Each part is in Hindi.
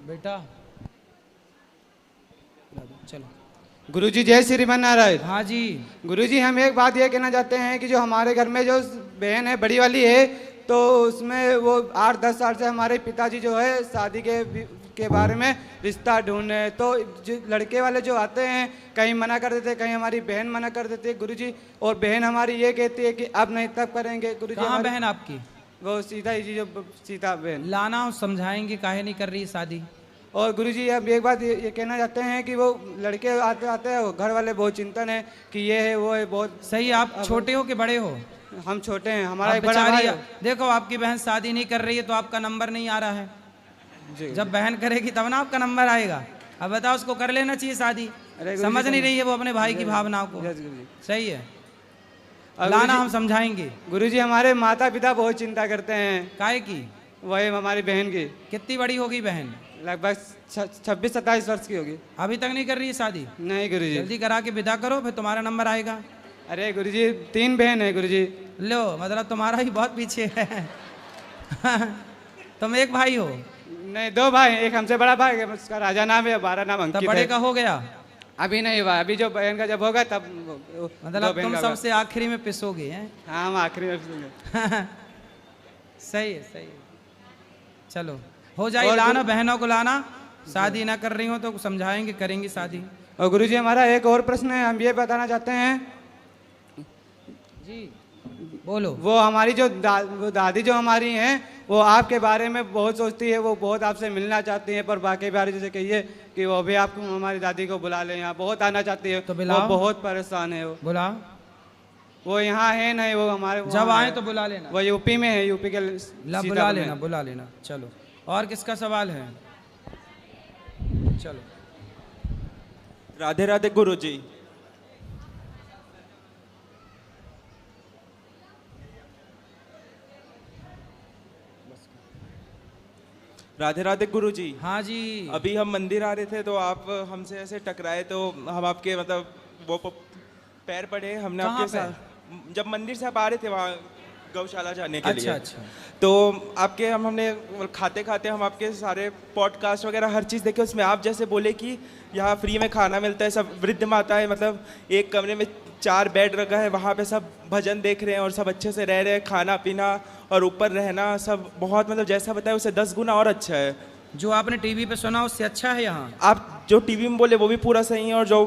बेटा चलो। गुरुजी जय श्रीमान नारायण। हाँ जी। गुरुजी हम एक बात ये कहना चाहते हैं कि जो हमारे घर में जो बहन है बड़ी वाली है, तो उसमें वो 8-10 साल से हमारे पिताजी जो है शादी के बारे में रिश्ता ढूंढ रहे हैं। तो जो लड़के वाले जो आते हैं कहीं मना कर देते हैं, कहीं हमारी बहन मना कर देती है गुरुजी, और बहन हमारी ये कहती है कि अब नहीं तब करेंगे गुरुजी। कहाँ बहन आपकी? वो सीता जी, जो सीता बहन। लाना समझाएंगे काहे नहीं कर रही शादी। और गुरुजी अब एक बात ये कहना चाहते हैं कि वो लड़के आते आते हैं घर वाले बहुत चिंतन है कि ये है वो है बहुत। सही। आप छोटे हो कि बड़े हो? हम छोटे हैं। हमारा एक बड़ा बेचारी भाई है। देखो आपकी बहन शादी नहीं कर रही है तो आपका नंबर नहीं आ रहा है। जब बहन करेगी तब ना आपका नंबर आएगा। अब बताओ उसको कर लेना चाहिए शादी। समझ नहीं रही है वो अपने भाई की भावनाओं को। सही है, लाना हम समझाएंगे। गुरुजी हमारे माता पिता बहुत चिंता करते हैं। काहे की? वही हमारी बहन की। कितनी बड़ी होगी बहन? लगभग 26-27 वर्ष की होगी। अभी तक नहीं कर रही है शादी? नहीं गुरुजी। जल्दी करा के विदा करो फिर तुम्हारा नंबर आएगा। अरे गुरुजी 3 बहन है गुरुजी। लो मतलब तुम्हारा ही बहुत पीछे है। तुम एक भाई हो? नहीं 2 भाई, एक हमसे बड़ा भाई है, उसका राजा नाम है, 12 नाम अंकित है। बड़े का हो गया? अभी नहीं हुआ, अभी जो बहन का जब होगा तब मतलब तुम सबसे आखिरी में पिसोगे हैं? हाँ हम आखिरी में पिसोगे। सही है सही है। चलो हो जाए, लाना बहनों को लाना। शादी ना कर रही हो तो समझाएंगे, करेंगे शादी। और गुरुजी हमारा एक और प्रश्न है, हम ये बताना चाहते हैं जी बोलो। वो हमारी जो वो दादी जो हमारी हैं वो आपके बारे में बहुत सोचती है, वो बहुत आपसे मिलना चाहती हैं, पर बाकी बारे जैसे कहिए कि वो भी आपको हमारी दादी को बुला ले, यहाँ बहुत आना चाहती है। तो वो बहुत परेशान है। बुला। वो यहाँ है नहीं, वो हमारे जब आए तो बुला लेना। वो यूपी में है, यूपी के बुला लेना बुला लेना। चलो और किसका सवाल है? चलो। राधे राधे गुरुजी। राधे राधे गुरुजी। हाँ जी। अभी हम मंदिर आ रहे थे तो आप हमसे ऐसे टकराए, तो हम आपके मतलब वो पैर पड़े हमने आपके साथ। जब मंदिर से आप आ रहे थे वहाँ गौशाला जाने के लिए। अच्छा। तो आपके हमने खाते खाते हम आपके सारे पॉडकास्ट वगैरह हर चीज़ देखे, उसमें आप जैसे बोले कि यहाँ फ्री में खाना मिलता है, सब वृद्ध माताएं मतलब एक कमरे में 4 बेड रखा है, वहाँ पे सब भजन देख रहे हैं और सब अच्छे से रह रहे हैं, खाना पीना और ऊपर रहना सब बहुत मतलब जैसा बताया उससे 10 गुना और अच्छा है। जो आपने टीवी पे सुना उससे अच्छा है यहाँ? आप जो टीवी में बोले वो भी पूरा सही है, और जो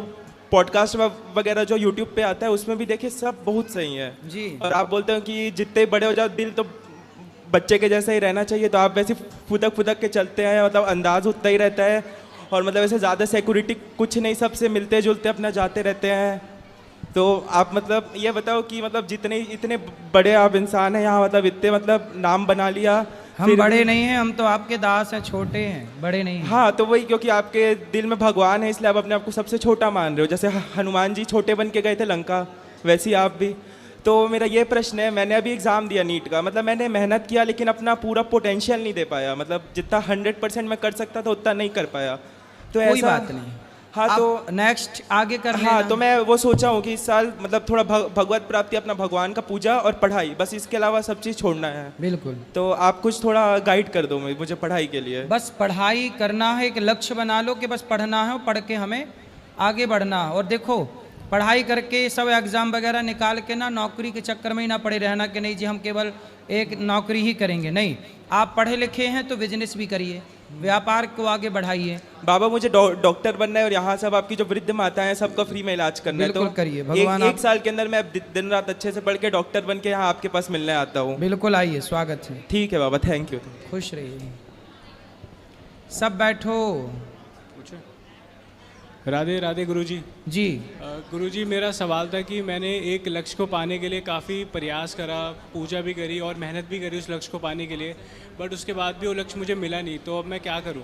पॉडकास्ट वगैरह जो यूट्यूब पे आता है उसमें भी देखिए सब बहुत सही है जी। और आप बोलते हो कि जितने बड़े हो जाओ दिल तो बच्चे के जैसा ही रहना चाहिए, तो आप वैसे फुदक फुदक के चलते हैं, मतलब अंदाज उतना ही रहता है और मतलब ऐसे ज़्यादा सिक्योरिटी कुछ नहीं, सबसे मिलते जुलते अपना जाते रहते हैं। तो आप मतलब ये बताओ कि मतलब जितने इतने बड़े आप इंसान हैं यहाँ, मतलब इतने मतलब नाम बना लिया। हम बड़े नहीं हैं, हम तो आपके दास हैं, छोटे हैं, बड़े नहीं हैं। हाँ तो वही, क्योंकि आपके दिल में भगवान है इसलिए आप अपने आप को सबसे छोटा मान रहे हो। जैसे हनुमान जी छोटे बन के गए थे लंका, वैसे ही आप भी। तो मेरा ये प्रश्न है, मैंने अभी एग्ज़ाम दिया नीट का, मतलब मैंने मेहनत किया लेकिन अपना पूरा पोटेंशियल नहीं दे पाया, मतलब जितना 100% मैं कर सकता था उतना नहीं कर पाया। तो कोई बात नहीं। हाँ तो नेक्स्ट आगे कर लेना। हाँ तो मैं वो सोचा हूँ कि इस साल मतलब थोड़ा भगवत प्राप्ति, अपना भगवान का पूजा और पढ़ाई, बस इसके अलावा सब चीज़ छोड़ना है। बिल्कुल। तो आप कुछ थोड़ा गाइड कर दो मुझे पढ़ाई के लिए। बस पढ़ाई करना है, एक लक्ष्य बना लो कि बस पढ़ना है और पढ़ के हमें आगे बढ़ना है। और देखो पढ़ाई करके सब एग्ज़ाम वगैरह निकाल के ना नौकरी के चक्कर में ही ना पड़े रहना कि नहीं जी हम केवल एक नौकरी ही करेंगे। नहीं, आप पढ़े लिखे हैं तो बिजनेस भी करिए, व्यापार को आगे बढ़ाइए। बाबा मुझे डॉक्टर बनना है और यहाँ सब आपकी जो वृद्ध माता है सबका फ्री में इलाज करना है, तो करिए। भगवान एक साल के अंदर मैं दिन रात अच्छे से पढ़ के डॉक्टर बन के यहाँ आपके पास मिलने आता हूँ। बिल्कुल आइए, स्वागत है। ठीक है बाबा, थैंक यू। खुश रहिए। सब बैठो। राधे राधे गुरुजी। जी गुरुजी, मेरा सवाल था कि मैंने एक लक्ष्य को पाने के लिए काफ़ी प्रयास करा, पूजा भी करी और मेहनत भी करी उस लक्ष्य को पाने के लिए, बट उसके बाद भी वो लक्ष्य मुझे मिला नहीं, तो अब मैं क्या करूं?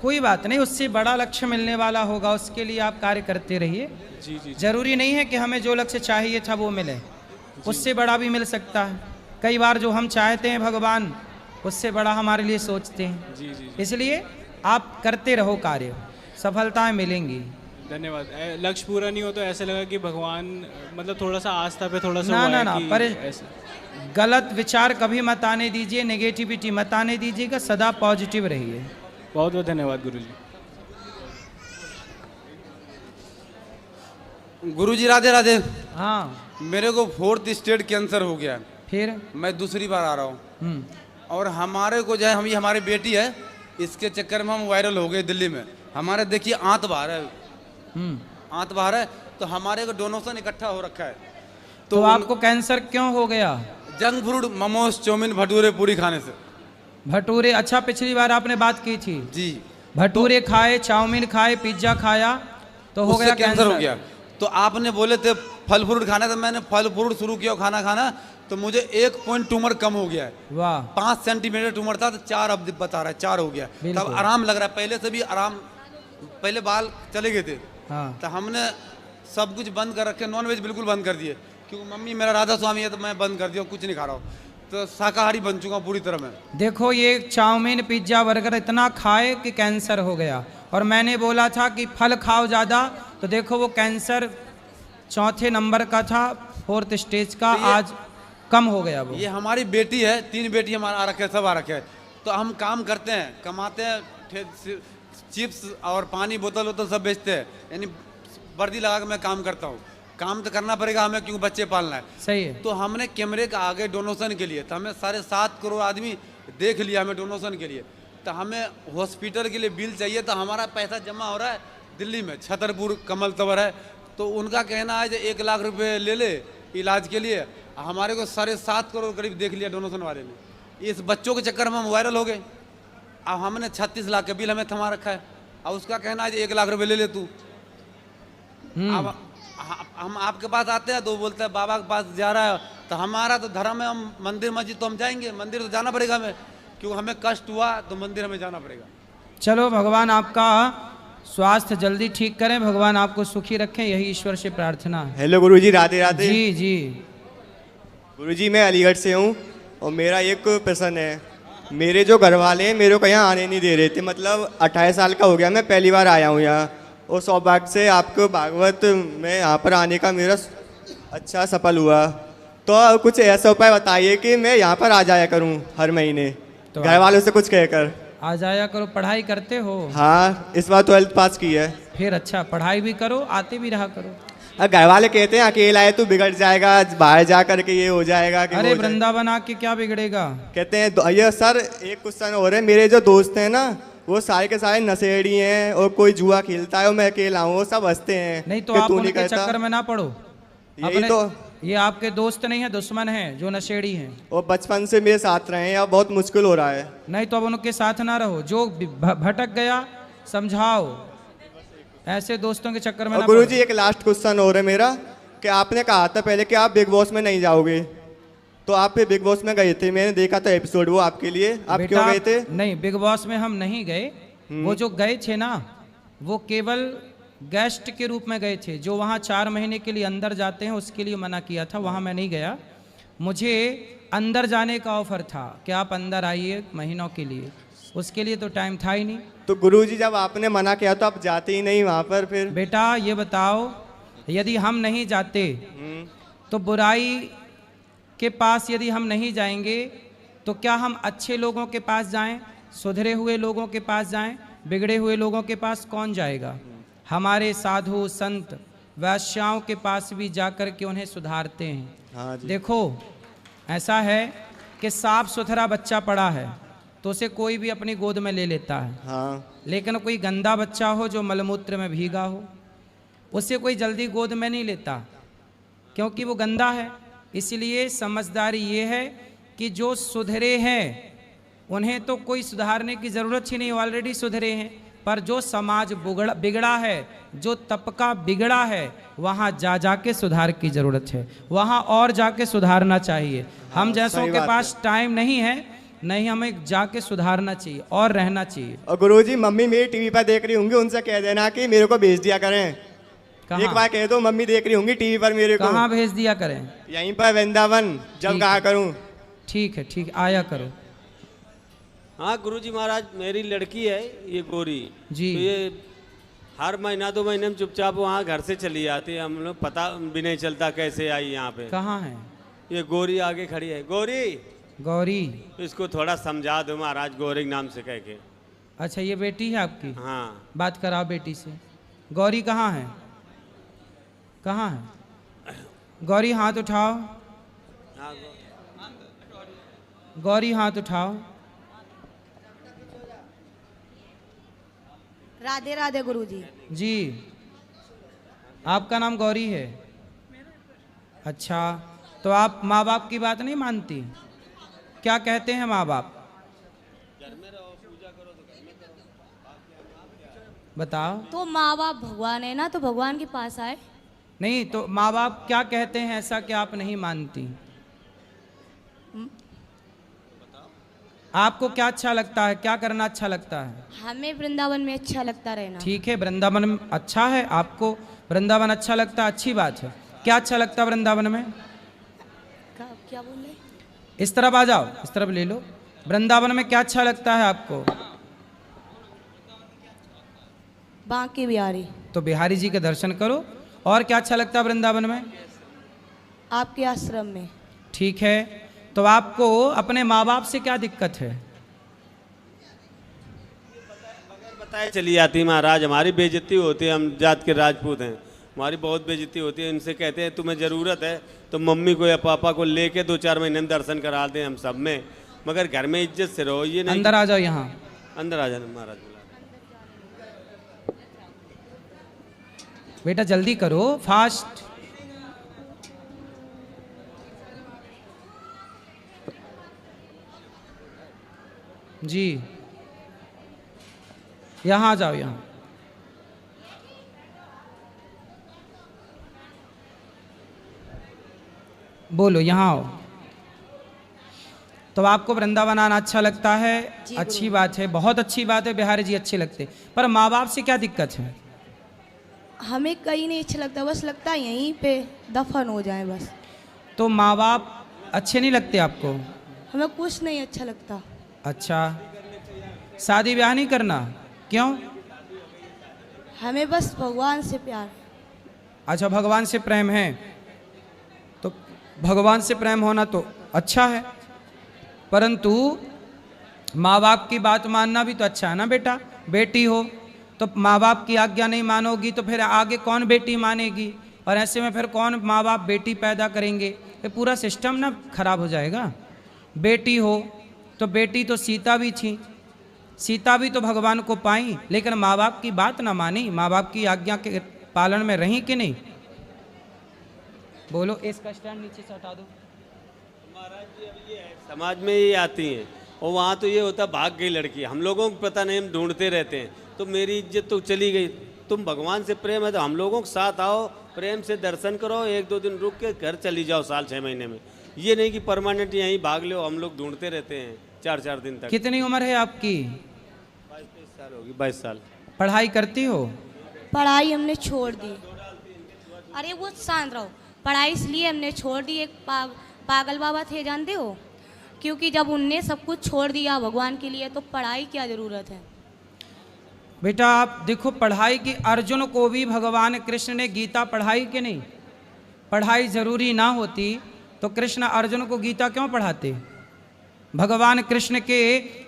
कोई बात नहीं, उससे बड़ा लक्ष्य मिलने वाला होगा, उसके लिए आप कार्य करते रहिए। जी जी। जरूरी नहीं है कि हमें जो लक्ष्य चाहिए था वो मिले, उससे बड़ा भी मिल सकता है। कई बार जो हम चाहते हैं भगवान उससे बड़ा हमारे लिए सोचते हैं। जी जी। इसलिए आप करते रहो कार्य, सफलताएं मिलेंगी। धन्यवाद। लक्ष्य पूरा नहीं हो तो ऐसा लगा कि भगवान मतलब थोड़ा सा आस्था पे थोड़ा सा ना पर गलत विचार कभी मत आने दीजिए, नेगेटिविटी मत आने दीजिएगा, सदा पॉजिटिव रहिए। बहुत बहुत धन्यवाद गुरुजी। गुरुजी राधे राधे। हाँ, मेरे को 4th स्टेज कैंसर हो गया है, फिर मैं दूसरी बार आ रहा हूँ। हम्म, और हमारे को जो है, हम ये हमारी बेटी है, इसके चक्कर में हम वायरल हो गए दिल्ली में। हमारे देखिए आंत बाहर है, आंत बाहर है, तो हमारे को डोनेशन इकट्ठा हो रखा है। तो आपको कैंसर क्यों हो गया? जंक फूड, मोमोज, चाउमीन, भटूरे, पूरी खाने से। भटूरे, अच्छा पिछली बार आपने बात की थी, जी, भटूरे खाए, चाउमीन खाए, पिज्जा खाया तो हो उससे गया कैंसर हो गया। तो आपने बोले थे फल फ्रूट खाना, तो मैंने फल फ्रूट शुरू किया खाना खाना, तो मुझे 1 पॉइंट ट्यूमर कम हो गया है। वाह, 5 सेंटीमीटर ट्यूमर था, तो 4 अब बता रहा है 4 हो गया। बिल्कुल। तब आराम लग रहा है, पहले से भी आराम। पहले बाल चले गए थे, हाँ, तो हमने सब कुछ बंद कर रखे, नॉन वेज बिल्कुल बंद कर दिए, क्योंकि मम्मी मेरा राधा स्वामी है, तो मैं बंद कर दिया, कुछ नहीं खा रहा हूँ, तो शाकाहारी बन चुका हूँ पूरी तरह मैं। देखो ये चाउमीन पिज्जा बर्गर इतना खाए कि कैंसर हो गया, और मैंने बोला था कि फल खाओ ज़्यादा, तो देखो वो कैंसर 4थे नंबर का था, 4th स्टेज का, आज कम हो गया वो। ये हमारी बेटी है, 3 बेटी हमारा आ रखे, सब आ रखे है। तो हम काम करते हैं, कमाते हैं, चिप्स और पानी बोतल वोतल सब बेचते हैं, यानी वर्दी लगा के मैं काम करता हूँ। काम तो करना पड़ेगा हमें, क्योंकि बच्चे पालना है। सही है। तो हमने कैमरे का आगे डोनेशन के लिए, तो हमें 7.5 करोड़ आदमी देख लिया हमें डोनेशन के लिए, तो हमें हॉस्पिटल के लिए बिल चाहिए, तो हमारा पैसा जमा हो रहा है दिल्ली में, छतरपुर कमल तवर है, तो उनका कहना है जो 1 लाख रुपए ले ले इलाज के लिए। हमारे को 7.5 करोड़ करीब देख लिया डोनेशन वाले ने। इस बच्चों के चक्कर में हम वायरल हो गए। अब हमने 36 लाख का बिल हमें थमा रखा है, और उसका कहना है 1 लाख रुपए ले ले तू। अब हम आपके पास आते हैं तो बोलते हैं बाबा के पास जा रहा है, तो हमारा तो धर्म है, हम मंदिर मस्जिद तो हम जाएंगे, मंदिर तो जाना पड़ेगा हमें, क्योंकि हमें कष्ट हुआ तो मंदिर हमें जाना पड़ेगा। चलो भगवान आपका स्वास्थ्य जल्दी ठीक करें, भगवान आपको सुखी रखें, यही ईश्वर से प्रार्थना है। हेलो गुरुजी, राधे राधे। जी जी। गुरुजी मैं अलीगढ़ से हूँ, और मेरा एक प्रश्न है। मेरे जो घर वाले हैं मेरे को यहाँ आने नहीं दे रहे थे, मतलब 28 साल का हो गया, मैं पहली बार आया हूँ यहाँ, और सौभाग्य से आपको भागवत में यहाँ पर आने का मेरा अच्छा सफल हुआ। तो कुछ ऐसा उपाय बताइए कि मैं यहाँ पर आ जाया करूँ हर महीने, तो घर वालों से कुछ कहकर। आ जाया करो। पढ़ाई करते हो? हाँ, इस बार 12th पास की है। फिर अच्छा, पढ़ाई भी करो, आते भी रहा करो। घर वाले कहते हैं अकेला है तू बिगड़ जाएगा, बाहर जा करके ये हो जाएगा कि अरे वृंदावन आके क्या बिगड़ेगा? कहते हैं ये सर एक क्वेश्चन हो रहा है, मेरे जो दोस्त हैं ना वो सारे के सारे नशेड़ी हैं, और कोई जुआ खेलता है और मैं अकेला हूँ, वो सब हंसते हैं। नहीं तो कि आप तू नहीं उनके करता। चक्कर में ना पड़ो। यही अपने तो, ये आपके दोस्त नहीं है, दुश्मन है जो नशेड़ी हैं। वो बचपन से मेरे साथ रहे हैं, अब बहुत मुश्किल हो रहा है। नहीं तो अब उनके साथ ना रहो, जो भटक गया समझाओ, ऐसे दोस्तों के चक्कर में ना गुरु पड़ो। जी एक लास्ट क्वेश्चन हो रहा है मेरा, कि आपने कहा था पहले कि आप बिग बॉस में नहीं जाओगे, तो आप बिग बॉस में गए थे, मैंने देखा था एपिसोड वो आपके लिए, आप बेटा, क्यों गए थे? नहीं, बिग बॉस में हम नहीं गए। वो जो गए थे ना, वो केवल गेस्ट के रूप में गए थे। जो वहाँ 4 महीने के लिए अंदर जाते हैं उसके लिए मना किया था, वहाँ मैं नहीं गया। मुझे अंदर जाने का ऑफर था कि आप अंदर आइए महीनों के लिए, उसके लिए तो टाइम था ही नहीं। तो गुरुजी जब आपने मना किया तो आप जाते ही नहीं वहाँ पर फिर? बेटा ये बताओ, यदि हम नहीं जाते तो बुराई के पास यदि हम नहीं जाएंगे तो क्या हम अच्छे लोगों के पास जाएं, सुधरे हुए लोगों के पास जाएं? बिगड़े हुए लोगों के पास कौन जाएगा? हमारे साधु संत वैश्याओं के पास भी जाकर के उन्हें सुधारते हैं। हाँ जी। देखो ऐसा है कि साफ सुथरा बच्चा पड़ा है तो उसे कोई भी अपनी गोद में ले लेता है। हाँ। लेकिन कोई गंदा बच्चा हो जो मलमूत्र में भीगा हो, उसे कोई जल्दी गोद में नहीं लेता, क्योंकि वो गंदा है। इसलिए समझदारी ये है कि जो सुधरे हैं उन्हें तो कोई सुधारने की ज़रूरत ही नहीं, ऑलरेडी सुधरे हैं। पर जो समाज बिगड़ा है, जो तबका बिगड़ा है, वहाँ जा के सुधार की ज़रूरत है, वहाँ और जाके सुधारना चाहिए। हम जैसों के पास टाइम नहीं है, नहीं, हमें जाके सुधारना चाहिए और रहना चाहिए। और गुरुजी मम्मी मेरी टीवी पर देख रही होंगी, उनसे कह देना कि मेरे को भेज दिया करें। एक बार कह दो, मम्मी देख रही होंगी टीवी पर मेरे को। कहाँ भेज दिया करें? यहीं पर वृंदावन, जब कहा करूँ। ठीक है, ठीक, आया करो। हाँ गुरुजी महाराज, मेरी लड़की है ये गोरी जी। तो ये हर महीना 2 महीने में चुपचाप वहाँ घर से चली जाती है, हम लोग पता भी नहीं चलता कैसे आई यहाँ पे। कहाँ है ये गोरी आगे खड़ी है। गोरी, गौरी? इसको थोड़ा समझा दो महाराज, गौरी के नाम से कह के। अच्छा, ये बेटी है आपकी? हाँ। बात कराओ बेटी से। गौरी कहाँ है? कहाँ है गौरी? हाथ उठाओ। गौरी हाथ उठाओ। राधे राधे गुरुजी। जी, आपका नाम गौरी है? अच्छा, तो आप माँ बाप की बात नहीं मानती? क्या कहते हैं माँ बाप? बताओ। तो माँ बाप भगवान है ना, तो भगवान के पास आए। नहीं तो माँ बाप क्या कहते हैं ऐसा कि आप नहीं मानती? आपको क्या अच्छा लगता है, क्या करना अच्छा लगता है? हमें वृंदावन में अच्छा लगता रहना। ठीक है, वृंदावन में अच्छा है, आपको वृंदावन अच्छा लगता है, अच्छी बात है। क्या अच्छा लगता है वृंदावन में? क्या बोल रहे? इस तरफ आ जाओ, इस तरफ ले लो। वृंदावन में क्या अच्छा लगता है आपको? बांके बिहारी। तो बिहारी जी के दर्शन करो। और क्या अच्छा लगता है वृंदावन में? आपके आश्रम में। ठीक है, तो आपको अपने माँ बाप से क्या दिक्कत है? बताए चली जाती महाराज, हमारी बेइज्जती होती है, हम जात के राजपूत हैं, हमारी बहुत बेइज्जती होती है। इनसे कहते हैं तुम्हें ज़रूरत है तो मम्मी को या पापा को लेके 2-4 महीने में दर्शन करा दें हम सब में, मगर घर में इज्जत से रहो। ये नहीं अंदर आ जाओ, यहाँ अंदर आ जाना महाराज। बेटा जल्दी करो, फास्ट। जी, यहाँ आ जाओ, यहाँ। बोलो, यहाँ आओ। तो आपको वृंदावन आना अच्छा लगता है? अच्छी बात है, बहुत अच्छी बात है, बिहारी जी अच्छे लगते। पर माँ बाप से क्या दिक्कत है? हमें कहीं नहीं अच्छा लगता, बस लगता है यहीं पे दफन हो जाए बस। तो माँ बाप अच्छे नहीं लगते आपको? हमें कुछ नहीं अच्छा लगता। अच्छा, शादी ब्याह नहीं करना? क्यों? हमें बस भगवान से प्यार है। अच्छा, भगवान से प्रेम है, तो भगवान से प्रेम होना तो अच्छा है, परंतु माँ बाप की बात मानना भी तो अच्छा है ना बेटा। बेटी हो तो माँ बाप की आज्ञा नहीं मानोगी तो फिर आगे कौन बेटी मानेगी? और ऐसे में फिर कौन माँ बाप बेटी पैदा करेंगे? ये पूरा सिस्टम ना खराब हो जाएगा। बेटी हो तो बेटी तो सीता भी थी, सीता भी तो भगवान को पाई, लेकिन माँ बाप की बात ना मानी, माँ बाप की आज्ञा के पालन में रही कि नहीं? बोलो, इसका स्टैंड नीचे से हटा दो। समाज में ये आती हैं और वहाँ तो ये होता भाग गई लड़की, हम लोगों को पता नहीं, हम ढूंढते रहते हैं। तो मेरी इज्जत तो चली गई। तुम भगवान से प्रेम है तो हम लोगों के साथ आओ, प्रेम से दर्शन करो, 1-2 दिन रुक के घर चली जाओ साल 6 महीने में। ये नहीं कि परमानेंट यहीं भाग लो, हम लोग ढूंढते रहते हैं 4-4 दिन तक। कितनी उम्र है आपकी? 22 साल होगी, 22 साल। पढ़ाई करती हो? पढ़ाई हमने छोड़ दी। अरे वो शांत रहो। पढ़ाई इसलिए हमने छोड़ दी, एक पागल बाबा थे जानते हो, क्योंकि जब उनने सब कुछ छोड़ दिया भगवान के लिए तो पढ़ाई क्या ज़रूरत है। बेटा आप देखो, पढ़ाई की अर्जुन को भी भगवान कृष्ण ने गीता पढ़ाई कि नहीं? पढ़ाई जरूरी ना होती तो कृष्ण अर्जुन को गीता क्यों पढ़ाते? भगवान कृष्ण के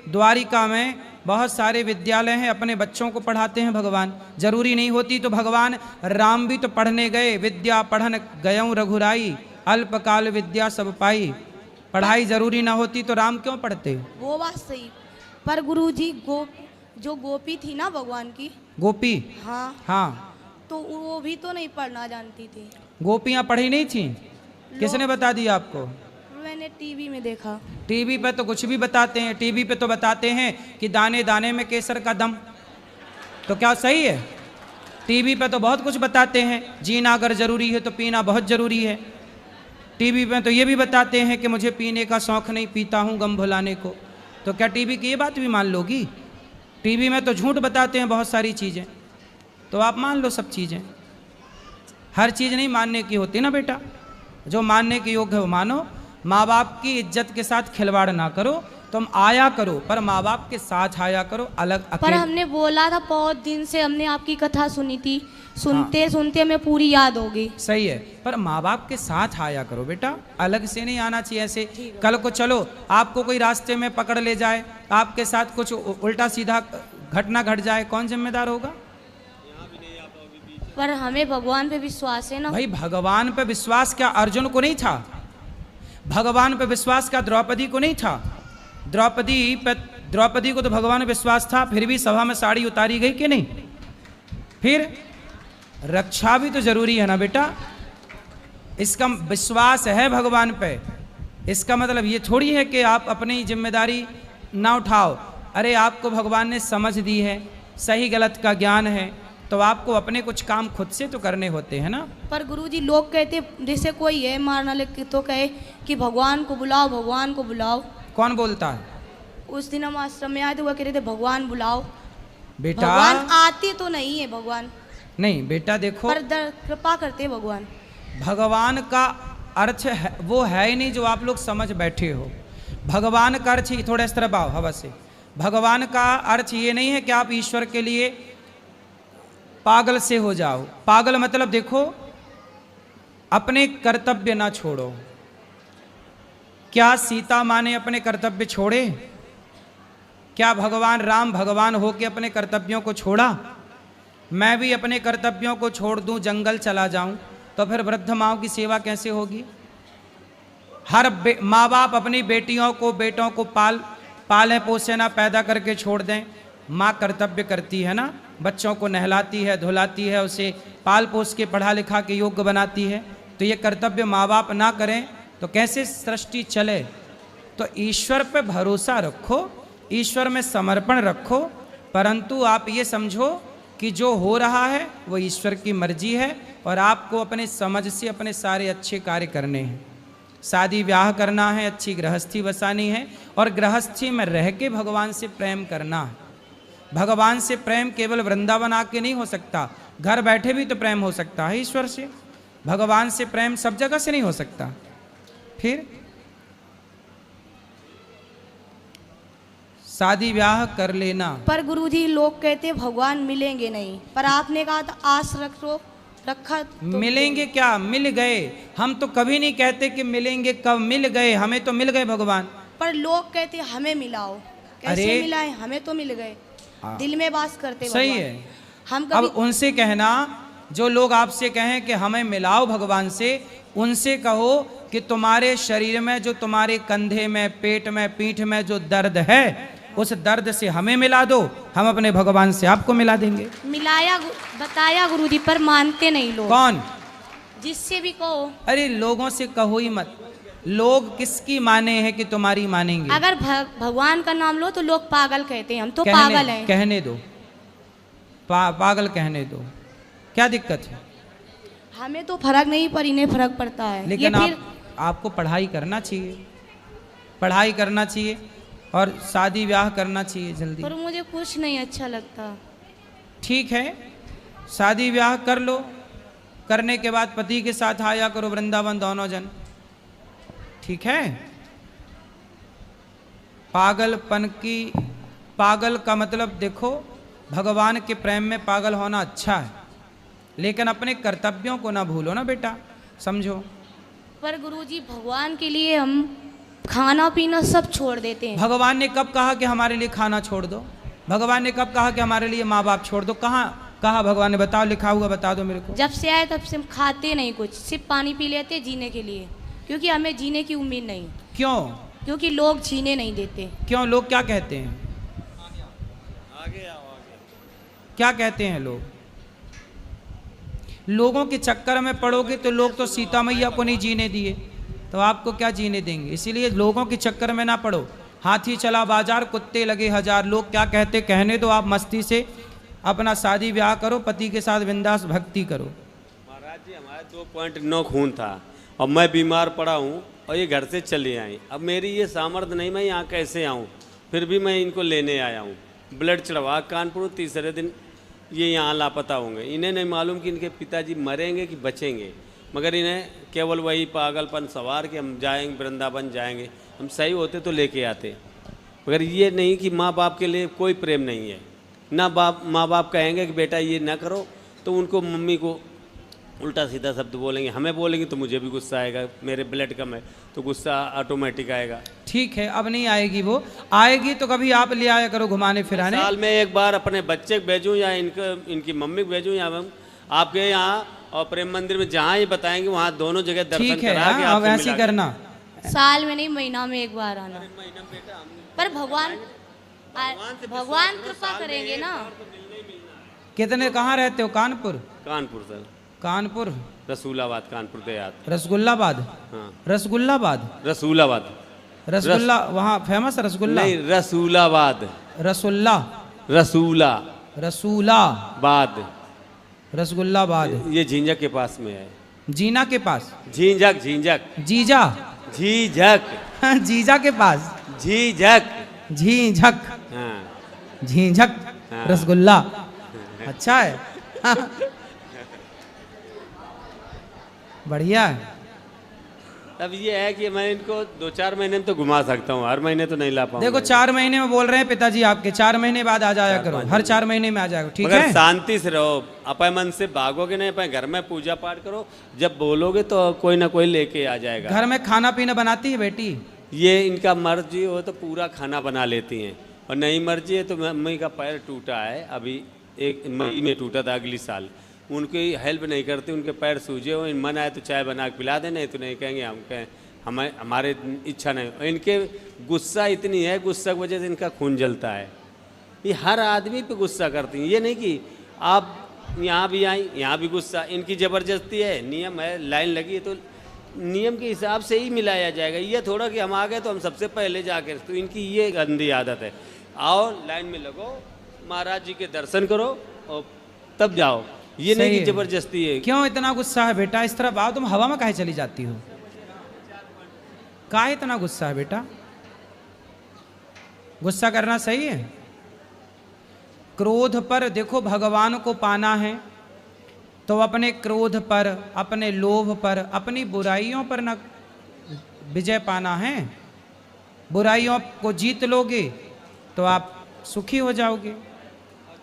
द्वारिका में बहुत सारे विद्यालय हैं, अपने बच्चों को पढ़ाते हैं भगवान। जरूरी नहीं होती तो भगवान राम भी तो पढ़ने गए, विद्या पढ़न गयऊँ रघुराई, अल्पकाल विद्या सब पाई। पढ़ाई जरूरी ना होती तो राम क्यों पढ़ते? वो बात सही, पर गुरुजी जो गोपी थी ना भगवान की, गोपी? हाँ हाँ, तो वो भी तो नहीं पढ़ना जानती थी। गोपियाँ पढ़ी नहीं थी? किसने बता दिया आपको? मैंने टीवी में देखा। टीवी पे तो कुछ भी बताते हैं, टीवी पे तो बताते हैं कि दाने दाने में केसर का दम। तो क्या सही है? टीवी पे तो बहुत कुछ बताते हैं, जीना अगर जरूरी है तो पीना बहुत जरूरी है। टीवी पे तो ये भी बताते हैं कि मुझे पीने का शौक़ नहीं, पीता हूँ गम भुलाने को। तो क्या टीवी की ये बात भी मान लोगी? टीवी में तो झूठ बताते हैं बहुत सारी चीज़ें, तो आप मान लो सब चीज़ें। हर चीज़ नहीं मानने की होती ना बेटा, जो मानने के योग्य हो मानो। माँ बाप की इज्जत के साथ खिलवाड़ ना करो, तुम आया करो पर माँ बाप के साथ आया करो, अलग पर अकेले। हमने बोला था, बहुत दिन से हमने आपकी कथा सुनी थी, सुनते सुनते हमें पूरी याद हो गई। सही है, पर माँ बाप के साथ आया करो बेटा, अलग से नहीं आना चाहिए ऐसे। कल को चलो आपको कोई रास्ते में पकड़ ले जाए, आपके साथ कुछ उल्टा सीधा घटना घट जाए कौन जिम्मेदार होगा? पर हमें भगवान पे विश्वास है ना। भाई भगवान पे विश्वास क्या अर्जुन को नहीं था? भगवान पे विश्वास क्या द्रौपदी को नहीं था? द्रौपदी को तो भगवान पे विश्वास था, फिर भी सभा में साड़ी उतारी गई कि नहीं? फिर रक्षा भी तो जरूरी है ना बेटा। इसका विश्वास है भगवान पे, इसका मतलब ये थोड़ी है कि आप अपनी जिम्मेदारी ना उठाओ। अरे आपको भगवान ने समझ दी है, सही गलत का ज्ञान है, तो आपको अपने कुछ काम खुद से तो करने होते हैं ना। पर गुरुजी लोग कहते, जैसे कोई है मारना लेके तो कहे कि भगवान को बुलाओ, भगवान को बुलाओ। कौन बोलता है? उस दिन हम आश्रम में आए थे, वो कह रहे थे भगवान बुलाओ। बेटा भगवान आते तो नहीं है भगवान, नहीं बेटा देखो, पर कृपा करते भगवान। भगवान का अर्थ है, वो है ही नहीं जो आप लोग समझ बैठे हो। भगवान का अर्थ ही, थोड़ा इस तरफ आओ हवा से, भगवान का अर्थ ये नहीं है कि आप ईश्वर के लिए पागल से हो जाओ। पागल मतलब देखो, अपने कर्तव्य ना छोड़ो। क्या सीता माँ ने अपने कर्तव्य छोड़े? क्या भगवान राम भगवान हो के अपने कर्तव्यों को छोड़ा? मैं भी अपने कर्तव्यों को छोड़ दूं, जंगल चला जाऊं, तो फिर वृद्ध माँओं की सेवा कैसे होगी? हर माँ बाप अपनी बेटियों को बेटों को पालें पोसे ना, पैदा करके छोड़ दें। माँ कर्तव्य करती है ना, बच्चों को नहलाती है, धुलाती है, उसे पाल पोस के पढ़ा लिखा के योग्य बनाती है। तो ये कर्तव्य माँ बाप ना करें तो कैसे सृष्टि चले? तो ईश्वर पे भरोसा रखो, ईश्वर में समर्पण रखो, परंतु आप ये समझो कि जो हो रहा है वो ईश्वर की मर्जी है और आपको अपने समझ से अपने सारे अच्छे कार्य करने हैं। शादी ब्याह करना है, अच्छी गृहस्थी बसानी है और गृहस्थी में रह के भगवान से प्रेम करना है। भगवान से प्रेम केवल वृंदावन आके नहीं हो सकता, घर बैठे भी तो प्रेम हो सकता है ईश्वर से। भगवान से प्रेम सब जगह से नहीं हो सकता। फिर शादी ब्याह कर लेना। पर गुरुजी लोग कहते भगवान मिलेंगे नहीं, पर आपने कहा था आस रखा तो मिलेंगे क्या? मिल गए। हम तो कभी नहीं कहते कि मिलेंगे, कब मिल गए, हमें तो मिल गए भगवान। पर लोग कहते हमें मिलाओ, कैसे अरे मिलाए? हमें तो मिल गए, दिल में वास करते सही भगवान। है। हम अब कभी उनसे कहना, जो लोग आपसे कहें कि हमें मिलाओ भगवान से, उनसे कहो कि तुम्हारे शरीर में, जो तुम्हारे कंधे में, पेट में, पीठ में जो दर्द है, उस दर्द से हमें मिला दो, हम अपने भगवान से आपको मिला देंगे। मिलाया बताया गुरुजी, पर मानते नहीं लोग। कौन? जिससे भी कहो। अरे लोगों से कहो ही मत। लोग किसकी माने हैं कि तुम्हारी मानेंगे? अगर भगवान का नाम लो तो लोग पागल कहते हैं, हम तो पागल हैं। कहने दो, पागल कहने दो, क्या दिक्कत है? हमें तो फर्क नहीं, पर इन्हें फर्क पड़ता है। लेकिन आपको पढ़ाई करना चाहिए, पढ़ाई करना चाहिए और शादी ब्याह करना चाहिए जल्दी। पर मुझे कुछ नहीं अच्छा लगता। ठीक है, शादी ब्याह कर लो, करने के बाद पति के साथ आया करो वृंदावन दोनों जन, ठीक है? पागलपन की, पागल का मतलब देखो, भगवान के प्रेम में पागल होना अच्छा है, लेकिन अपने कर्तव्यों को ना भूलो ना बेटा, समझो। पर गुरुजी भगवान के लिए हम खाना पीना सब छोड़ देते हैं। भगवान ने कब कहा कि हमारे लिए खाना छोड़ दो? भगवान ने कब कहा कि हमारे लिए माँ बाप छोड़ दो? कहाँ कहा भगवान ने? बताओ, लिखा हुआ बता दो मेरे को। जब से आए तब से हम खाते नहीं कुछ, सिर्फ पानी पी लेते जीने के लिए, क्योंकि हमें जीने की उम्मीद नहीं। क्यों? क्योंकि लोग जीने नहीं देते। क्यों? लोग क्या कहते हैं? क्या कहते हैं लोग? लोगों के चक्कर में पड़ोगे तो लोग तो सीता मैया को नहीं जीने दिए, तो आपको क्या जीने देंगे? इसीलिए लोगों के चक्कर में ना पड़ो। हाथी चला बाजार, कुत्ते लगे हजार, लोग क्या कहते कहने दो, आप मस्ती से अपना शादी ब्याह करो, पति के साथ बिंदास भक्ति करो। महाराज जी हमारे 2.9 खून था और मैं बीमार पड़ा हूँ और ये घर से चले आई। अब मेरी ये सामर्थ्य नहीं, मैं यहाँ कैसे आऊँ? फिर भी मैं इनको लेने आया हूँ। ब्लड चढ़वा कानपुर, तीसरे दिन ये यहाँ लापता होंगे। इन्हें नहीं मालूम कि इनके पिताजी मरेंगे कि बचेंगे, मगर इन्हें केवल वही पागलपन सवार कि हम जाएंगे वृंदावन जाएंगे, हम सही होते तो लेके आते। मगर ये नहीं कि माँ बाप के लिए कोई प्रेम नहीं है ना। माँ बाप कहेंगे कि बेटा ये ना करो, तो उनको मम्मी को उल्टा सीधा शब्द बोलेंगे, हमें बोलेंगे तो मुझे भी गुस्सा आएगा, मेरे ब्लड कम है तो गुस्सा ऑटोमेटिक आएगा। ठीक है, अब नहीं आएगी, वो आएगी तो कभी आप ले आया करो घुमाने फिराने। साल में एक बार अपने बच्चे को भेजूँ या इनकी मम्मी को भेजूँ या आपके यहाँ और प्रेम मंदिर में जहाँ ही बताएंगे वहाँ दोनों जगह दर्शन ठीक है, करा के अब आपसे ऐसे मिला के। करना। साल में नहीं, महीना में एक बार आना। पर भगवान कृपा करेंगे ना। कितने, कहाँ रहते हो? कानपुर? कानपुर सर। कानपुर, रसूलाबाद, कानपुर देहात। रसगुल्लाबाद? हाँ, रसगुल्लाबाद, रसूलाबाद। रसगुल्ला वहाँ फेमस रसगुल्ला? नहीं, रसूलाबाद। रसुल्ला, रसूला रसूलाबाद, रसगुल्लाबाद। ये झींझक के पास में है। जीना के पास? झींझक, झींझक, जीजा? झीझक, जीजा के पास? झीझक। झीझक, हाँ, झीझक हाँ। रसगुल्ला, अच्छा है। बढ़िया है। अब ये है कि मैं इनको 2-4 महीने में तो घुमा सकता हूँ, हर महीने तो नहीं ला पाऊंगा। देखो 4 महीने में बोल रहे हैं पिताजी आपके, 4 महीने बाद आ जाया करो, हर 4 महीने में आ जाएगा, ठीक मगर है? शांति से रहो, अपने मन से भागोगे नहीं, अपने घर में पूजा पाठ करो, जब बोलोगे तो कोई ना कोई लेके आ जाएगा। घर में खाना पीना बनाती है बेटी? ये इनका मर्जी हो तो पूरा खाना बना लेती हैं, और नहीं मर्जी है तो मम्मी का पैर टूटा है, अभी 1 मई में टूटा था, अगली साल। उनकी हेल्प नहीं करती, उनके पैर सूजे हो, मन आए तो चाय बना के पिला दे, नहीं तो नहीं कहेंगे हम कहें हमारे इच्छा नहीं। इनके गुस्सा इतनी है, गुस्सा की वजह से इनका खून जलता है। ये हर आदमी पे गुस्सा करती हैं, ये नहीं कि आप यहाँ भी आई यहाँ भी गुस्सा, इनकी ज़बरदस्ती है, नियम है, लाइन लगी है तो नियम के हिसाब से ही मिलाया जाएगा। ये थोड़ा कि हम आ गए तो हम सबसे पहले जाकर, तो इनकी ये गंदी आदत है। आओ लाइन में लगो, महाराज जी के दर्शन करो और तब जाओ, ये नहीं कि जबरदस्ती है। क्यों इतना गुस्सा है बेटा? इस तरह आओ, तुम हवा में काहे चली जाती हो? काहे इतना गुस्सा है बेटा? गुस्सा करना सही है? क्रोध पर देखो, भगवान को पाना है तो अपने क्रोध पर, अपने लोभ पर, अपनी बुराइयों पर ना विजय पाना है। बुराइयों को जीत लोगे तो आप सुखी हो जाओगे।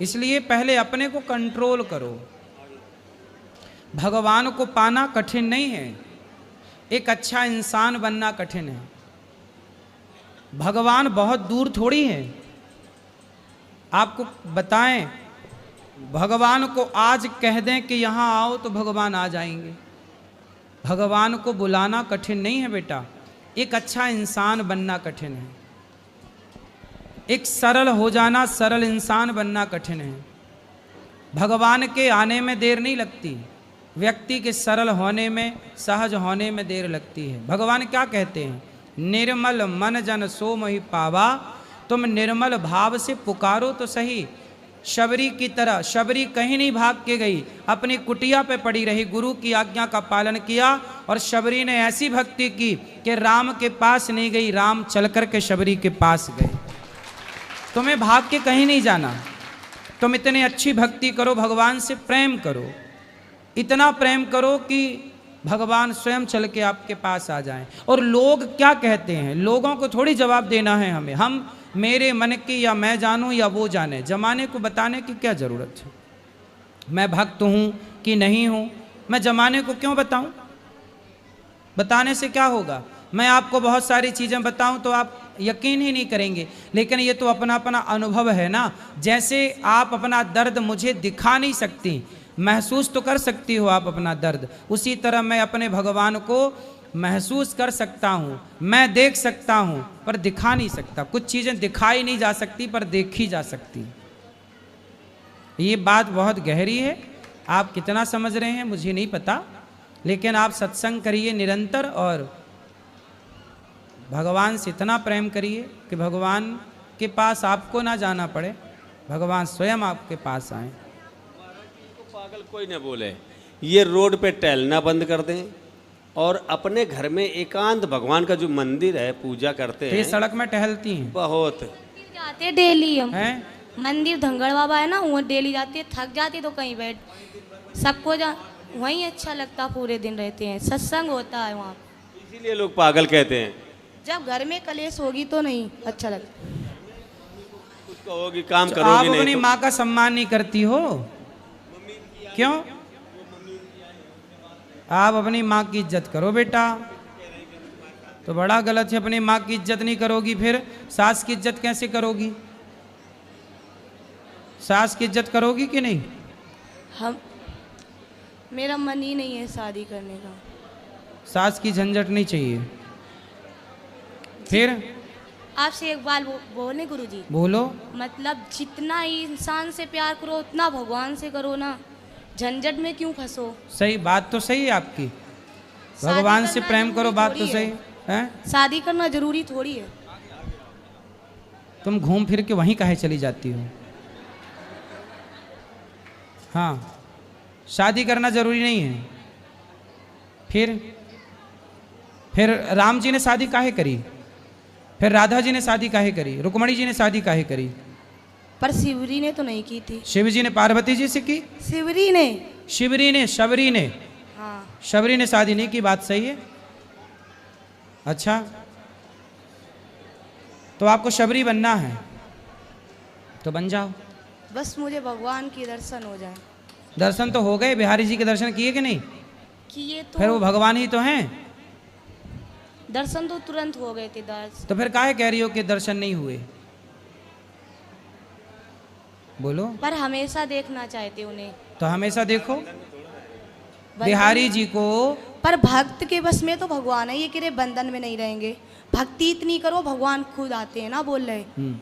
इसलिए पहले अपने को कंट्रोल करो। भगवान को पाना कठिन नहीं है, एक अच्छा इंसान बनना कठिन है। भगवान बहुत दूर थोड़ी है। आपको बताएं, भगवान को आज कह दें कि यहाँ आओ तो भगवान आ जाएंगे। भगवान को बुलाना कठिन नहीं है बेटा, एक अच्छा इंसान बनना कठिन है। एक सरल हो जाना, सरल इंसान बनना कठिन है। भगवान के आने में देर नहीं लगती, व्यक्ति के सरल होने में, सहज होने में देर लगती है। भगवान क्या कहते हैं? निर्मल मन जन सो मोहि पावा, तुम निर्मल भाव से पुकारो तो सही। शबरी की तरह, शबरी कहीं नहीं भाग के गई, अपनी कुटिया पे पड़ी रही, गुरु की आज्ञा का पालन किया, और शबरी ने ऐसी भक्ति की कि राम के पास नहीं गई, राम चल कर के शबरी के पास गए। तुम्हें भाग के कहीं नहीं जाना, तुम इतनी अच्छी भक्ति करो, भगवान से प्रेम करो, इतना प्रेम करो कि भगवान स्वयं चल के आपके पास आ जाएं। और लोग क्या कहते हैं, लोगों को थोड़ी जवाब देना है हमें। हम मेरे मन की या मैं जानूं या वो जाने, जमाने को बताने की क्या ज़रूरत है? मैं भक्त हूँ कि नहीं हूँ, मैं जमाने को क्यों बताऊं? बताने से क्या होगा? मैं आपको बहुत सारी चीज़ें बताऊं तो आप यकीन ही नहीं करेंगे, लेकिन ये तो अपना अपना अनुभव है ना। जैसे आप अपना दर्द मुझे दिखा नहीं सकती, महसूस तो कर सकती हो आप अपना दर्द, उसी तरह मैं अपने भगवान को महसूस कर सकता हूँ, मैं देख सकता हूँ पर दिखा नहीं सकता। कुछ चीज़ें दिखाई नहीं जा सकती पर देखी जा सकती। ये बात बहुत गहरी है, आप कितना समझ रहे हैं मुझे नहीं पता, लेकिन आप सत्संग करिए निरंतर और भगवान से इतना प्रेम करिए कि भगवान के पास आपको ना जाना पड़े, भगवान स्वयं आपके पास आए। पागल कोई न बोले, ये रोड पे टहलना बंद कर दें और अपने घर में एकांत भगवान का जो मंदिर है पूजा करते हैं। ये सड़क में टहलती हैं बहुत जाते हैं डेली हम हैं। मंदिर धंगड़ बाबा है ना, वहाँ डेली जाते हैं, थक जाते तो कहीं बैठ, सबको वहीं अच्छा लगता, पूरे दिन रहते हैं, सत्संग होता है वहाँ। इसीलिए लोग पागल कहते हैं। जब घर में कलेश होगी तो नहीं अच्छा लगता। कुछ कहोगी काम आप करोगी नहीं अपनी तो। माँ का सम्मान नहीं करती हो क्यों? आप अपनी माँ की इज्जत करो बेटा। तो बड़ा गलत है, अपनी माँ की इज्जत नहीं करोगी फिर सास की इज्जत कैसे करोगी? सास की इज्जत करोगी कि नहीं? हम मेरा मन ही नहीं है शादी करने का। सास की झंझट नहीं चाहिए। फिर आपसे एक बात बोले गुरुजी, बोलो। मतलब जितना इंसान से प्यार करो उतना भगवान से करो ना, झंझट में क्यों फंसो। सही बात तो सही है आपकी, शादी भगवान से करना प्रेम करो, जरूरी बात तो थोड़ी सही है। शादी करना जरूरी थोड़ी है। तुम घूम फिर के वहीं काहे चली जाती हो? हाँ, शादी करना जरूरी नहीं है। फिर राम जी ने शादी काहे करी? फिर राधा जी ने शादी काहे करी? रुक्मणी जी ने शादी काहे करी? पर शिवरी ने तो नहीं की थी। शिव जी ने पार्वती जी से की। शिवरी ने, शबरी ने हाँ शबरी ने शादी नहीं की, बात सही है। अच्छा, तो आपको शबरी बनना है तो बन जाओ। बस मुझे भगवान के दर्शन हो जाए। दर्शन तो हो गए, बिहारी जी के दर्शन किए कि नहीं? किए तो, फिर वो भगवान ही तो हैं। दर्शन तो तुरंत हो गए थे। तो फिर काहे कह रही हो कि दर्शन नहीं हुए? बोलो। पर हमेशा देखना चाहते उन्हें। तो हमेशा देखो बिहारी जी को। पर भक्त के बस में तो भगवान है, ये कि बंधन में नहीं रहेंगे। भक्ति इतनी करो भगवान खुद आते हैं ना, बोल रहे।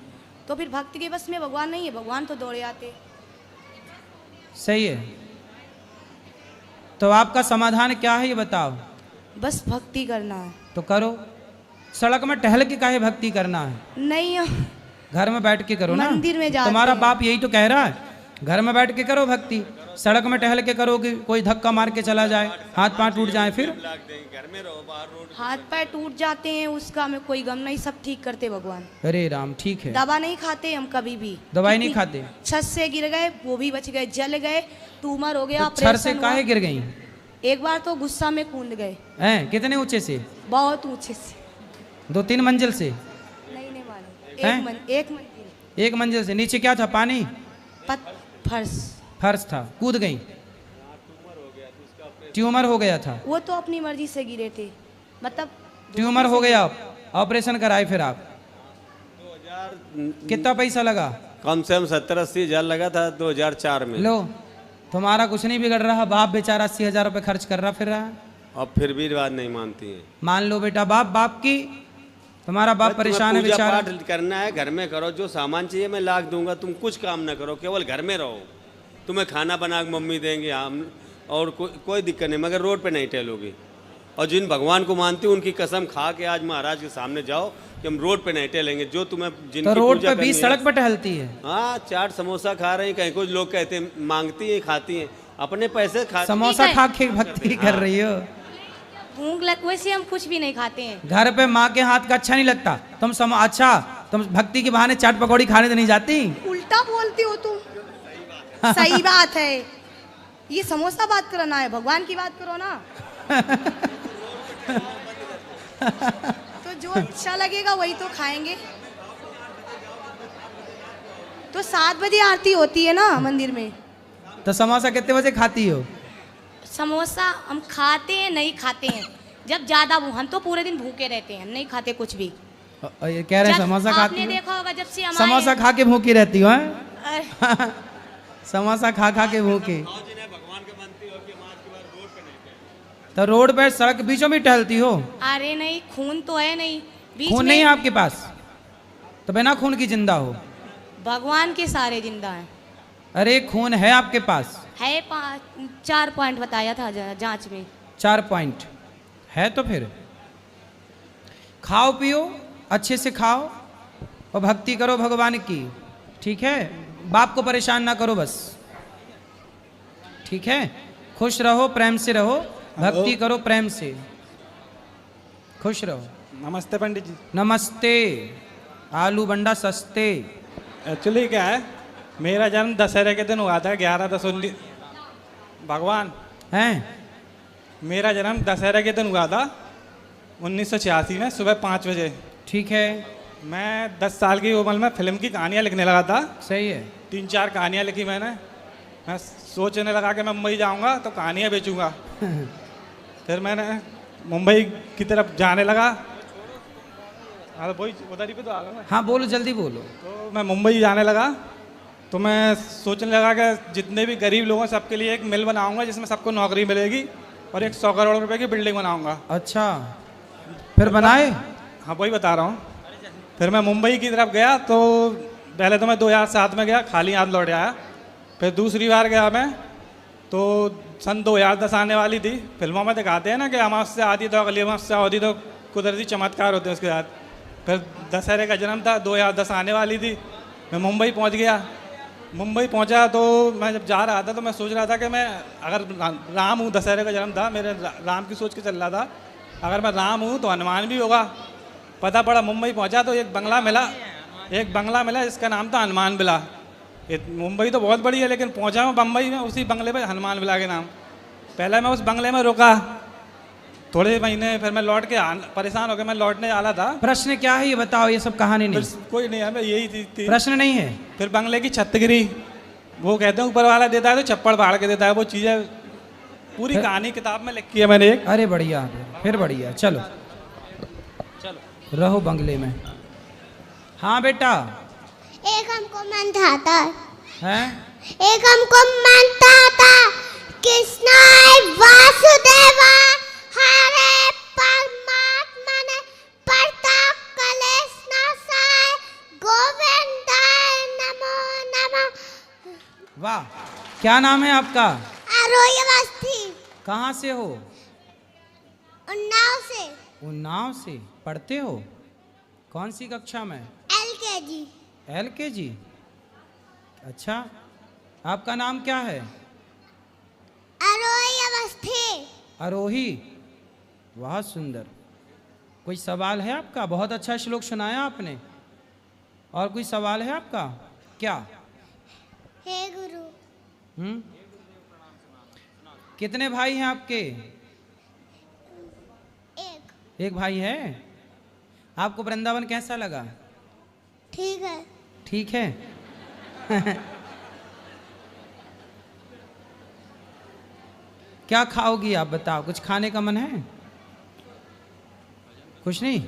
तो फिर भक्त के बस में भगवान नहीं है, भगवान तो दौड़े आते। सही है। तो आपका समाधान क्या है ये बताओ? बस भक्ति करना है तो करो। सड़क में टहल के काहे भक्ति करना है? नहीं, घर में बैठ के करो ना। मंदिर में जाते तुम्हारा हैं। बाप यही तो कह रहा है, घर में बैठ के करो भक्ति। सड़क में टहल के करो कि कोई धक्का मार के चला जाए, हाथ पांव टूट जाए, फिर हाथ पैर टूट जाते हैं, उसका हमें कोई गम नहीं, सब ठीक करते भगवान। अरे राम, ठीक है। दवा नहीं खाते हम कभी भी। दवाई नहीं खाते? छत से गिर गए वो भी बच गए, जल गए, ट्यूमर हो गया, तो छर से ऑपरेशन काहे हुआ। गिर गई? एक बार तो गुस्सा में कूद गए। हैं? कितने ऊंचे से? बहुत ऊंचे से। 2-3 मंजिल से? नहीं मालूम। हैं? एक मंजिल। एक मंजिल से। नीचे क्या था? पानी? फर्श। फर्श था, कूद गई। ट्यूमर हो गया था। वो तो अपनी मर्जी से गिरे थे, मतलब ट्यूमर हो गया, ऑपरेशन कराए फिर आप? कितना पैसा लगा? कम से कम 70-80 हज़ार लगा था 2004 में। लो, तुम्हारा कुछ नहीं बिगड़ रहा, बाप बेचारा 80,000 रुपये खर्च कर रहा फिर रहा है। अब फिर भी बात नहीं मानती है। मान लो बेटा, बाप की, तुम्हारा बाप परेशान है पूजा बेचारा। पाठ करना है, घर में करो, जो सामान चाहिए मैं लाख दूंगा, तुम कुछ काम ना करो, केवल घर में रहो। तुम्हें खाना बना के मम्मी देंगे हम, और कोई दिक्कत नहीं, मगर रोड पे नहीं टहलोगे। और जिन भगवान को मानते हो उनकी कसम खा के आज महाराज के सामने जाओ कि हम रोड पे नहीं टहलेंगे। जो तुम्हें जिनकी तो रोड पूजा पे बीच करनी है। सड़क पे टहलती है। हाँ, चाट समोसा खा रही हैं, कहीं कुछ लोग कहते हैं मांगती हैं, खाती हैं, अपने पैसे खाती। समोसा है। खा के भक्ति कर रही हो? भूख लग, वैसे हम कुछ भी नहीं खाते हैं। घर पे माँ के हाथ का अच्छा नहीं लगता? अच्छा, तुम भक्ति के बहाने चाट पकौड़ी खाने तो नहीं जाती? उल्टा बोलती हो तुम। सही बात है, ये समोसा बात करना है, भगवान की बात करो ना। तो जो अच्छा लगेगा वही तो खाएंगे। तो 7 बजे आरती होती है ना मंदिर में। तो समोसा कितने बजे खाती हो? समोसा हम खाते हैं, नहीं खाते हैं जब ज्यादा हम तो पूरे दिन भूखे रहते हैं, हम नहीं खाते कुछ भी। ये कह रहे हैं जब समोसा खाती आपने हो? देखा होगा जब से हमारे समोसा खा के भूखी रहती हो? हैं? अरे, समोसा खा के भूखी। तो रोड पे सड़क बीचों में टहलती हो? अरे नहीं, खून तो है नहीं बीच खून में। नहीं है आपके पास? तो बिना खून की जिंदा हो? भगवान के सारे जिंदा हैं। अरे खून है आपके पास? है 4 पॉइंट बताया था जांच में। 4 पॉइंट है? तो फिर खाओ पियो, अच्छे से खाओ और भक्ति करो भगवान की, ठीक है? बाप को परेशान ना करो बस, ठीक है? खुश रहो, प्रेम से रहो, भक्ति करो प्रेम से, खुश रहो। नमस्ते पंडित जी। नमस्ते। आलू बंडा सस्ते। एक्चुअली क्या है, मेरा जन्म दशहरे के दिन हुआ था, 11/10/19। भगवान हैं? मेरा जन्म दशहरे के दिन हुआ था 1986 में, सुबह 5 बजे। ठीक है। मैं 10 साल की उम्र में फिल्म की कहानियाँ लिखने लगा था। सही है। 3-4 कहानियाँ लिखी मैंने। मैं सोचने लगा कि मैं मुंबई जाऊंगा तो कहानियाँ बेचूंगा। फिर मैंने मुंबई की तरफ जाने लगा। हाँ वही उधर ही पे तो आ गया मैं। हाँ बोलो, जल्दी बोलो। तो मैं मुंबई जाने लगा, तो मैं सोचने लगा कि जितने भी गरीब लोग हैं सबके लिए एक मिल बनाऊंगा जिसमें सबको नौकरी मिलेगी, और एक 100 करोड़ रुपए की बिल्डिंग बनाऊंगा। अच्छा, फिर बनाए? हाँ वही बता रहा हूँ। फिर मैं मुंबई की तरफ गया, तो पहले तो मैं 2007 में गया, खाली हाथ लौट आया। फिर दूसरी बार गया मैं, तो सन 2010 आने वाली थी। फिल्मों में दिखाते हैं ना कि अमावस्या आती तो अगली अमावस्या होती, तो कुदरती चमत्कार होते हैं उसके साथ। फिर दशहरे का जन्म था, 2010 आने वाली थी। मैं मुंबई पहुंच गया। मुंबई पहुंचा तो मैं जब जा रहा था तो मैं सोच रहा था कि मैं अगर राम हूँ, दशहरे का जन्म था, मेरे राम की सोच के चल रहा था, अगर मैं राम हूँ तो हनुमान भी होगा। पता पड़ा मुंबई पहुंचा तो एक बंगला मिला जिसका नाम था हनुमान विला। मुंबई तो बहुत बड़ी है, लेकिन पहुंचा मैं बम्बई में, उसी बंगले पे हनुमान विला के नाम। पहले मैं उस बंगले में रुका थोड़े महीने, फिर मैं लौट के परेशान हो गया, मैं लौटने वाला था। प्रश्न क्या है ये बताओ, ये सब कहानी नहीं। कोई नहीं है, मैं यही चीज थी। प्रश्न नहीं है। फिर बंगले की छत गिरी, वो कहते हैं ऊपर वाला देता है तो चप्पड़ फाड़ के देता है, वो चीज़ें पूरी कहानी किताब में लिखी है मैंने एक। अरे बढ़िया, फिर बढ़िया। चलो रहो बंगले में। हाँ बेटा। एक हमको मनता था, हैं? एक हमको मनता था, कृष्णाय वासुदेवा हरे परमात्मा ने परता कलेश नाशाय गोविंदाय नमो नमः। वाह, क्या नाम है आपका? आरोही अवस्थी। कहाँ से हो? उन्नाव से। उन्नाव से। पढ़ते हो कौन सी कक्षा में? LKG। LKG। अच्छा, आपका नाम क्या है? आरोही अवस्थी। आरोही, बहुत सुंदर। कोई सवाल है आपका? बहुत अच्छा श्लोक सुनाया आपने। और कोई सवाल है आपका? क्या? हे गुरु। कितने भाई हैं आपके? एक भाई है। आपको वृंदावन कैसा लगा? ठीक है। ठीक है। क्या खाओगी आप बताओ, कुछ खाने का मन है? कुछ नहीं?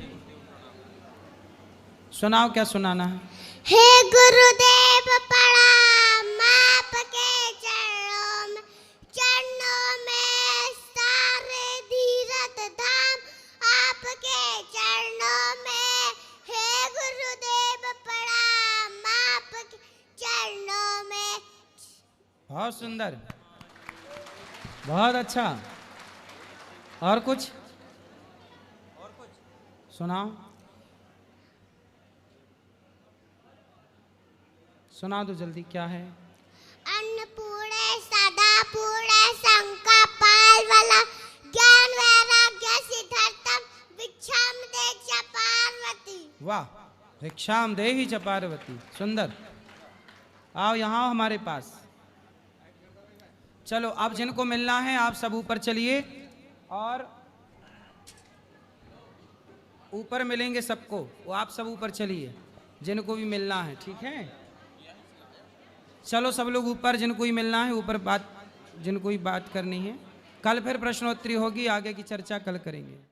सुनाओ, क्या सुनाना है? हे गुरुदेव प्रणाम आपके चरणों में सारे धीरथ धाम आपके चरणों में। हे गुरुदेव प्रणाम आपके चरणों में। बहुत सुंदर, बहुत अच्छा। और कुछ सुनाओ, सुना दो जल्दी, क्या है? अन्नपूर्णे सदा पूर्णे शंका पाल वाला ज्ञान वैराग्य सिद्धार्थम भिक्षाम दे च पार्वती। वाह, भिक्षाम देहि च पार्वती। सुंदर। आओ यहाँ हमारे पास। चलो, आप जिनको मिलना है आप सब ऊपर चलिए, और ऊपर मिलेंगे सबको। वो आप सब ऊपर चलिए जिनको भी मिलना है, ठीक है? चलो सब लोग ऊपर, जिनको भी मिलना है ऊपर, जिनको भी बात करनी है। कल फिर प्रश्नोत्तरी होगी, आगे की चर्चा कल करेंगे।